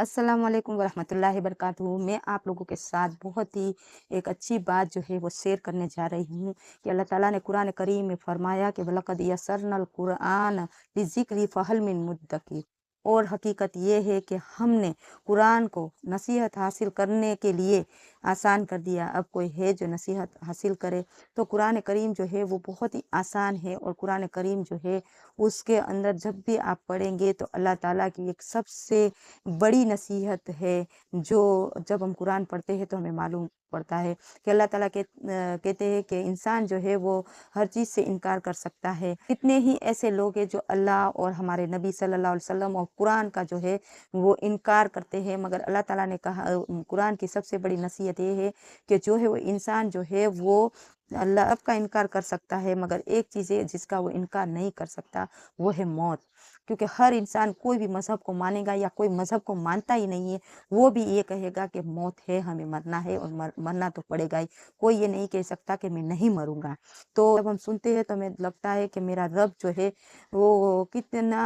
अस्सलाम वालेकुम वरहमतुल्लाहि वबरकातुहू। मैं आप लोगों के साथ बहुत ही एक अच्छी बात जो है वो शेयर करने जा रही हूँ कि अल्लाह ताला ने कुरान करीम में फरमाया कि वलक़द यस्सरनल कुरआन लिज़िक्रि फ़हल मिन मुद्दकिर। और हकीकत ये है कि हमने कुरान को नसीहत हासिल करने के लिए आसान कर दिया। अब कोई है जो नसीहत हासिल करे तो कुरान करीम जो है वो बहुत ही आसान है। और कुरान करीम जो है उसके अंदर जब भी आप पढ़ेंगे तो अल्लाह ताला की एक सबसे बड़ी नसीहत है, जो जब हम कुरान पढ़ते हैं तो हमें मालूम पड़ता है कि अल्लाह ताला कहते हैं कि इंसान जो है वो हर चीज़ से इनकार कर सकता है। कितने ही ऐसे लोग हैं जो अल्लाह और हमारे नबी सल्लल्लाहु अलैहि वसल्लम और कुरान का जो है वो इनकार करते हैं, मगर अल्लाह ताला ने कहा कुरान की सबसे बड़ी नसीहत ये है कि जो है वो इंसान जो है वो अल्लाह का इनकार कर सकता है, मगर एक चीज़ है जिसका वो इनकार नहीं कर सकता, वो है मौत। क्योंकि हर इंसान कोई भी मज़हब को मानेगा या कोई मज़हब को मानता ही नहीं है, वो भी ये कहेगा कि मौत है, हमें मरना है और मरना तो पड़ेगा ही। कोई ये नहीं कह सकता कि मैं नहीं मरूँगा। तो जब हम सुनते हैं तो हमें लगता है कि मेरा रब जो है वो कितना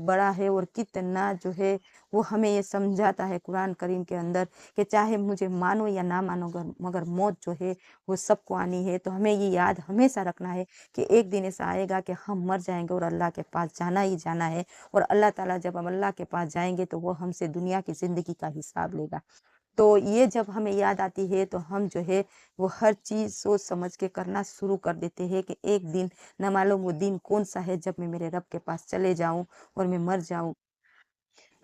बड़ा है और कितना जो है वो हमें ये समझाता है कुरान करीम के अंदर कि चाहे मुझे मानो या ना मानो मगर मौत जो है वो सबको आनी है। तो हमें ये याद हमेशा रखना है कि एक दिन ऐसा आएगा कि हम मर जाएँगे और अल्लाह के पास जाना ही जाना है। और अल्लाह ताला जब हम अल्लाह के पास जाएँगे तो वो हमसे दुनिया की ज़िंदगी का हिसाब लेगा। तो ये जब हमें याद आती है तो हम जो है वो हर चीज़ सोच समझ के करना शुरू कर देते हैं कि एक दिन ना मालूम वो दिन कौन-सा है जब मैं मेरे रब के पास चले जाऊँ और मैं मर जाऊँ।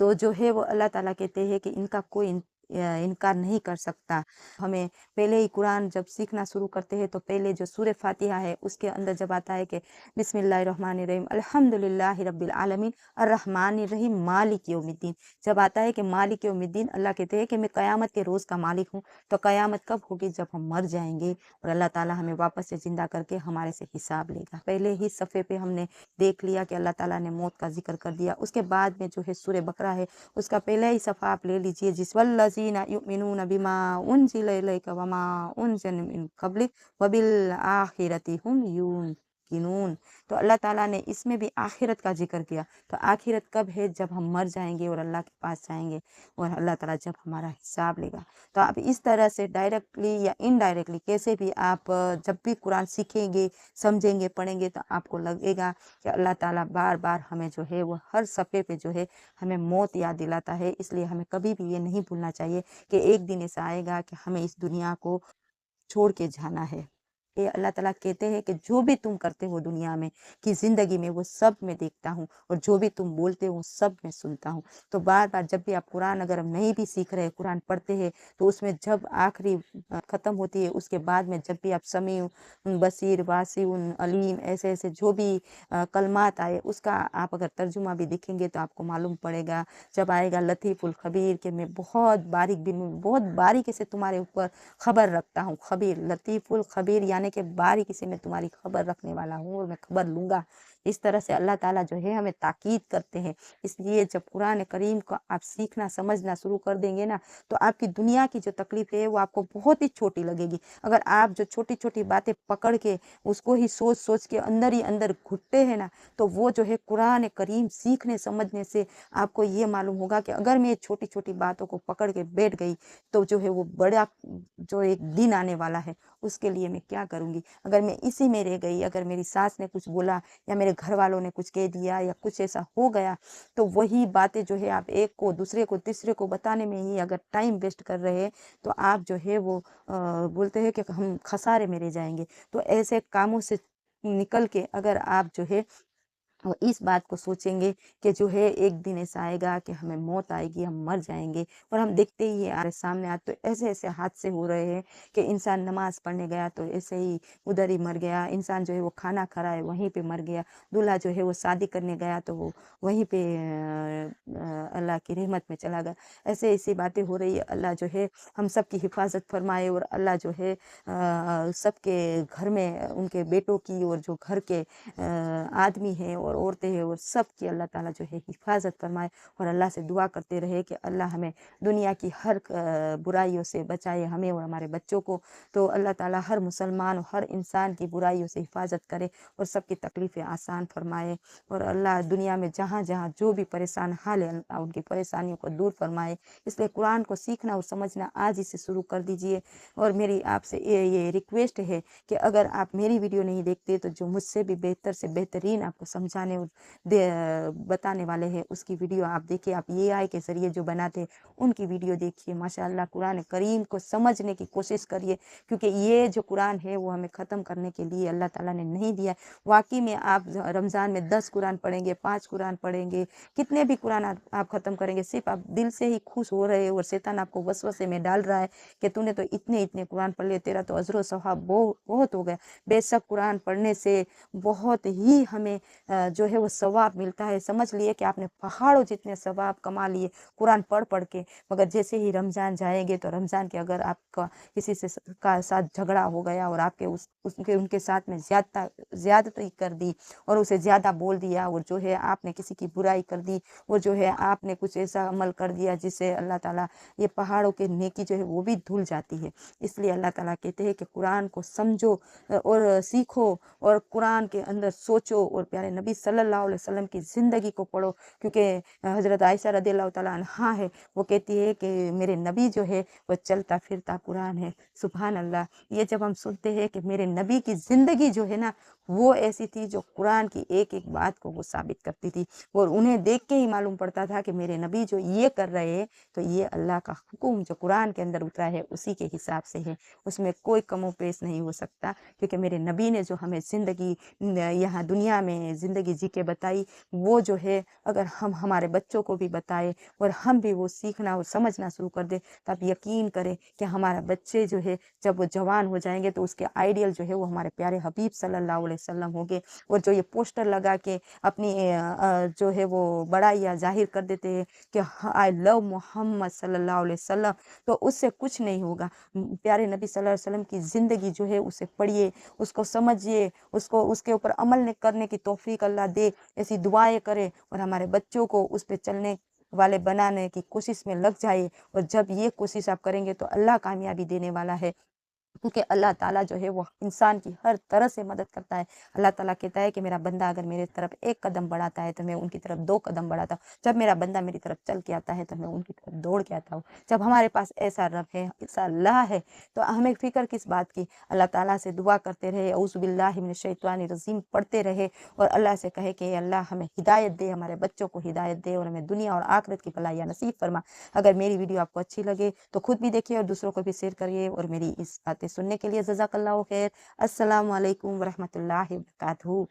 तो जो है वो अल्लाह ताला कहते हैं कि इनका कोई इनकार नहीं कर सकता। हमें पहले ही कुरान जब सीखना शुरू करते हैं तो पहले जो सूरह फ़ातिहा है उसके अंदर जब आता है कि बिस्मिल्लाहिर्रहमानिर्रहीम अल्हम्दुलिल्लाहि रब्बिल आलमीन अर्रहमानिर्रहीम मालिक यौमिद्दीन। जब आता है कि मालिक यौमिद्दीन, अल्लाह कहते हैं कि मैं क़यामत के रोज़ का मालिक हूँ। तो क़यामत कब होगी? जब हम मर जाएँगे और अल्लाह ताला हमें वापस से ज़िंदा करके हमारे से हिसाब लेगा। पहले ही सफ़े पे हमने देख लिया कि अल्लाह ताला ने मौत का ज़िक्र कर दिया। उसके बाद में जो है सूरह बकरा है उसका पहला ही सफ़ा आप ले लीजिए, जिस वल्लज़ीना युमिनूना बिमा उनज़िला इलैका वमा उनज़िला मिन क़ब्लिक वबिल आखिरति हुम यूक़िनून। तो अल्लाह ताला ने इसमें भी आखिरत का ज़िक्र किया। तो आखिरत कब है? जब हम मर जाएँगे और अल्लाह के पास जाएँगे और अल्लाह ताला जब हमारा हिसाब लेगा। तो आप इस तरह से डायरेक्टली या इनडायरेक्टली कैसे भी आप जब भी कुरान सीखेंगे, समझेंगे, पढ़ेंगे तो आपको लगेगा कि अल्लाह ताला बार-बार हमें जो है वो हर सफ़े पे जो है हमें मौत याद दिलाता है। इसलिए हमें कभी भी ये नहीं भूलना चाहिए कि एक दिन ऐसा आएगा कि हमें इस दुनिया को छोड़ के जाना है। ये अल्लाह ताला कहते हैं कि जो भी तुम करते हो दुनिया में की ज़िंदगी में वो सब मैं देखता हूँ और जो भी तुम बोलते हो सब मैं सुनता हूँ। तो बार-बार जब भी आप कुरान अगर हम नहीं भी सीख रहे, कुरान पढ़ते हैं तो उसमें जब आखिरी ख़त्म होती है उसके बाद में जब भी आप समीउन, बसीर, वासिउन, अलीम ऐसे-ऐसे जो भी कलमात आए उसका आप अगर तर्जुमा भी देखेंगे तो आपको मालूम पड़ेगा। जब आएगा लतीफ़ुल ख़बीर कि मैं बहुत बारीक बिन बहुत बारीकी से तुम्हारे ऊपर खबर रखता हूँ। ख़बीर, लतीफ़ुल ख़बीर यानी कि बारीकी से मैं तुम्हारी खबर रखने वाला हूँ और मैं खबर लूँगा। इस तरह से अल्लाह ताला जो है हमें ताकीद करते हैं। इसलिए जब कुरान करीम को आप सीखना समझना शुरू कर देंगे ना तो आपकी दुनिया की जो तकलीफ़ है वो आपको बहुत ही छोटी लगेगी। अगर आप जो छोटी-छोटी बातें पकड़ के उसको ही सोच-सोच के अंदर ही अंदर घुटते हैं ना, तो वो जो है कुरान करीम सीखने समझने से आपको ये मालूम होगा कि अगर मैं छोटी-छोटी बातों को पकड़ के बैठ गई तो जो है वो बड़ा जो एक दिन आने वाला है उसके लिए मैं क्या करूँगी? अगर मैं इसी में रह गई, अगर मेरी सास ने कुछ बोला या मेरे घर वालों ने कुछ कह दिया या कुछ ऐसा हो गया, तो वही बातें जो है आप एक को, दूसरे को, तीसरे को बताने में ही अगर टाइम वेस्ट कर रहे हैं, तो आप जो है वो बोलते हैं कि हम खसारे में रह जाएँगे। तो ऐसे कामों से निकल के अगर आप जो है और इस बात को सोचेंगे कि जो है एक दिन ऐसा आएगा कि हमें मौत आएगी, हम मर जाएँगे और हम देखते ही हैं हमारे सामने आज तो ऐसे-ऐसे हादसे हो रहे हैं कि इंसान नमाज़ पढ़ने गया तो ऐसे ही उधर ही मर गया, इंसान जो है वो खाना खा रहा है वहीं पे मर गया, दूल्हा जो है वो शादी करने गया तो वो वहीं पे अल्लाह की रहमत में चला गया। ऐसी बातें हो रही है, अल्लाह जो है हम सब की हिफाज़त फरमाए और अल्लाह जो है सबके घर में उनके बेटों की और जो घर के आदमी हैं और औरतें हैं और सब की अल्लाह ताला जो है हिफाजत फरमाए। और अल्लाह से दुआ करते रहे कि अल्लाह हमें दुनिया की हर बुराइयों से बचाए, हमें और हमारे बच्चों को। तो अल्लाह ताला हर मुसलमान और हर इंसान की बुराइयों से हिफाजत करे और सबकी तकलीफ़ें आसान फरमाए। और अल्लाह दुनिया में जहाँ जहाँ जो भी परेशान हाल है, अल्लाह उनकी परेशानियों को दूर फरमाए। इसलिए कुरान को सीखना और समझना आज ही से शुरू कर दीजिए। और मेरी आपसे ये रिक्वेस्ट है कि अगर आप मेरी वीडियो नहीं देखते तो जो मुझसे भी बेहतर से बेहतरीन आपको समझाने और बताने वाले हैं उसकी वीडियो आप देखिए। आप AI के ज़रिए जो बनाते हैं उनकी वीडियो देखिए। माशाअल्लाह कुरान करीम को समझने की कोशिश करिए, क्योंकि ये जो कुरान है वो हमें ख़त्म करने के लिए अल्लाह ताला ने नहीं दिया। वाकई में आप रमज़ान में 10 कुरान पढ़ेंगे, 5 कुरान पढ़ेंगे, कितने भी कुरान आप ख़त्म करेंगे, सिर्फ आप दिल से ही खुश हो रहे हो और शैतान आपको वसवसे में डाल रहा है कि तूने तो इतने इतने कुरान पढ़ लिए, तेरा तो अजर सवाब बहुत हो गया। बेशक कुरान पढ़ने से बहुत ही हमें जो है वो सवाब मिलता है। समझ लिए कि आपने पहाड़ों जितने सवाब कमा लिए कुरान पढ़ के। मगर जैसे ही रमज़ान जाएंगे तो रमज़ान के अगर आपका किसी से का साथ झगड़ा हो गया और आपके उनके साथ में ज्यादती कर दी और उसे ज़्यादा बोल दिया, और जो है आपने किसी की बुराई कर दी, और जो है आपने कुछ ऐसा अमल कर दिया जिससे अल्लाह ताला ये पहाड़ों के नेकी जो है वो भी धुल जाती है। इसलिए अल्लाह ताला कहते हैं कि कुरान को समझो और सीखो और कुरान के अंदर सोचो और प्यारे नबी सल्लल्लाहु अलैहि वसल्लम की ज़िंदगी को पढ़ो। क्योंकि हज़रत आयशा रज़ियल्लाहु ताला अन्हा है, वो कहती है कि मेरे नबी जो है वो चलता फिरता कुरान है। सुभान अल्लाह। ये जब हम सुनते हैं कि मेरे नबी की ज़िंदगी जो है ना वो ऐसी थी जो कुरान की एक एक बात को वो साबित करती थी, और उन्हें देख के ही मालूम पड़ता था कि मेरे नबी जो ये कर रहे हैं तो ये अल्लाह का हुक्म जो कुरान के अंदर उतरा है उसी के हिसाब से है, उसमें कोई कमो पेश नहीं हो सकता। क्योंकि मेरे नबी ने जो हमें ज़िंदगी यहाँ दुनिया में ज़िंदगी जी के बताई, वो जो है अगर हम हमारे बच्चों को भी बताए और हम भी वो सीखना और समझना शुरू कर दे, तो आप यकीन करें कि हमारा बच्चे जो है जब वो जवान हो जाएंगे तो उसके आइडियल जो है वो हमारे प्यारे हबीब सल्लल्लाहु अलैहि वसल्लम होंगे। और जो ये पोस्टर लगा के अपनी जो है वो बड़ाइयाँ जाहिर कर देते हैं कि आई लव मोहम्मद सल्लल्लाहु अलैहि वसल्लम, तो उससे कुछ नहीं होगा। प्यारे नबी सल्लल्लाहु अलैहि वसल्लम की ज़िंदगी जो है उसे पढ़िए, उसको समझिए, उसको उसके ऊपर अमल करने की तौफीक अल्लाह दे, ऐसी दुआएं करे और हमारे बच्चों को उस पे चलने वाले बनाने की कोशिश में लग जाए। और जब ये कोशिश आप करेंगे तो अल्लाह कामयाबी देने वाला है, क्योंकि अल्लाह ताला जो है वो इंसान की हर तरह से मदद करता है। अल्लाह ताला कहता है कि मेरा बंदा अगर मेरे तरफ एक कदम बढ़ाता है तो मैं उनकी तरफ 2 कदम बढ़ाता हूँ। जब मेरा बंदा मेरी तरफ चल के आता है तो मैं उनकी तरफ दौड़ के आता हूँ। जब हमारे पास ऐसा रब है, ऐसा अल्लाह है, तो हमें फ़िक्र किस बात की। अल्लाह ताला से दुआ करते रहे, औज़ु बिल्लाहि मिनश शैतानिर रजीम पढ़ते रहे और अल्लाह से कहे कि अल्लाह हमें हिदायत दे, हमारे बच्चों को हिदायत दे और हमें दुनिया और आखिरत की भलाइयाँ नसीब फरमा। अगर मेरी वीडियो आपको अच्छी लगे तो खुद भी देखिए और दूसरों को भी शेयर करिए, और मेरी इस बातें सुनने के लिए जज़ाकल्लाहु खैर। अस्सलामु अलैकुम व रहमतुल्लाहि व बरकातहू।